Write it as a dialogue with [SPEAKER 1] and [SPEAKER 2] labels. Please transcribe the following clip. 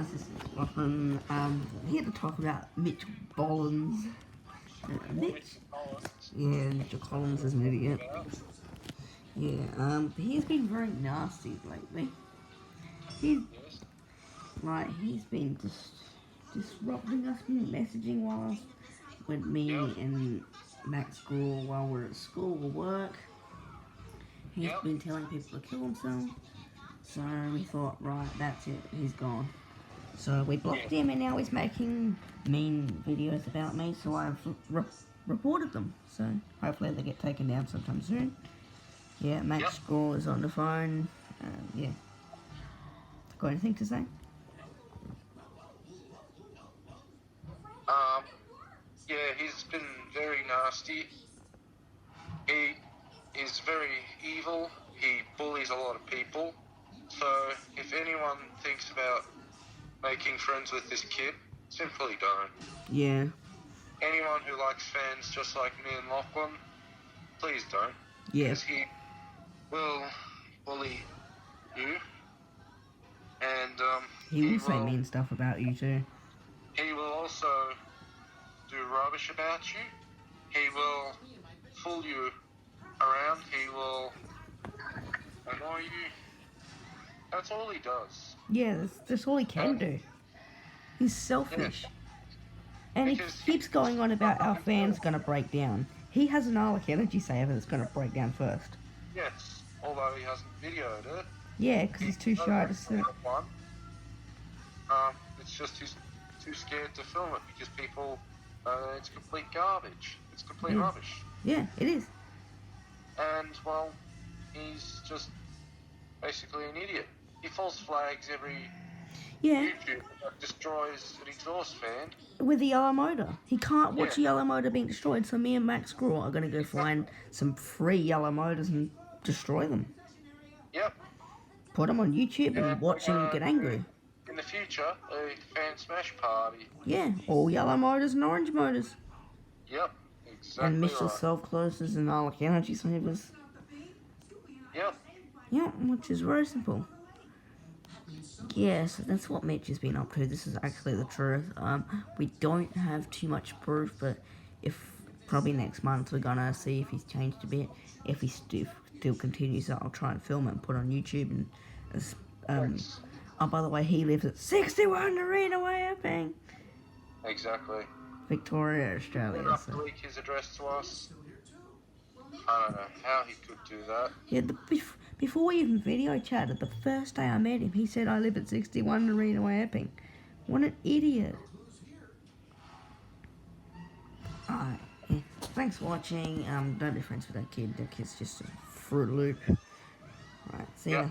[SPEAKER 1] guys, this is Lachlan. Here to talk about Mitch Bollins. Mitch, yeah, Mitchell Collins is an idiot. Yeah, he's been very nasty lately. He's he's been just disrupting us from messaging while with me and Max School while we're at school or work. He's been telling people to kill themselves. So we thought, right, that's it, he's gone. So we blocked him, and now he's making mean videos about me, so I've reported them. So hopefully they get taken down sometime soon. Yeah, Max Score is on the phone. Yeah. Got anything to say?
[SPEAKER 2] Yeah, he's been very nasty. He is very evil. He bullies a lot of people. So if anyone thinks about making friends with this kid, simply don't.
[SPEAKER 1] Yeah.
[SPEAKER 2] Anyone who likes fans just like me and Lachlan, please don't.
[SPEAKER 1] Yeah.
[SPEAKER 2] Because he will bully you. And
[SPEAKER 1] he will say mean stuff about you too.
[SPEAKER 2] He will also do rubbish about you. He will fool you around. He will annoy you. That's all he does.
[SPEAKER 1] Yeah, that's all he can do. He's selfish. And he keeps going on about our fans gonna break down. He has an Alec Energy saver that's gonna break down first.
[SPEAKER 2] Yes, although he hasn't videoed it.
[SPEAKER 1] Yeah, because he's too shy to see.
[SPEAKER 2] It's just he's too scared to film it because people, it's complete garbage. It's complete rubbish.
[SPEAKER 1] Yeah, it is.
[SPEAKER 2] And, well, he's just basically an idiot. He false flags every YouTube that destroys an exhaust fan.
[SPEAKER 1] With the yellow motor. He can't watch the yellow motor being destroyed, so me and Max Screw are going to go find some free yellow motors and destroy them.
[SPEAKER 2] Yep.
[SPEAKER 1] Put them on YouTube and watch him get angry.
[SPEAKER 2] In the future, a fan smash party.
[SPEAKER 1] Yeah, all yellow motors and orange motors.
[SPEAKER 2] Yep, exactly.
[SPEAKER 1] And Mitchell self-closes and Alec Energy savers.
[SPEAKER 2] Yep.
[SPEAKER 1] Yeah, which is very simple. Yes, that's what Mitch has been up to. This is actually the truth. We don't have too much proof, but probably next month we're gonna see if he's changed a bit. If he still continues, I'll try and film it and put it on YouTube. And oh, by the way, he lives at 61 Arena Way, Epping.
[SPEAKER 2] Exactly.
[SPEAKER 1] Victoria, Australia.
[SPEAKER 2] He enough to leak his address to us. I don't know how he could do that.
[SPEAKER 1] Yeah, before we even video chatted, the first day I met him, he said, I live at 61 Arena Way, Epping. What an idiot. Alright, yeah. Thanks for watching. Don't be friends with that kid. That kid's just a Fruit Loop. Alright, see ya.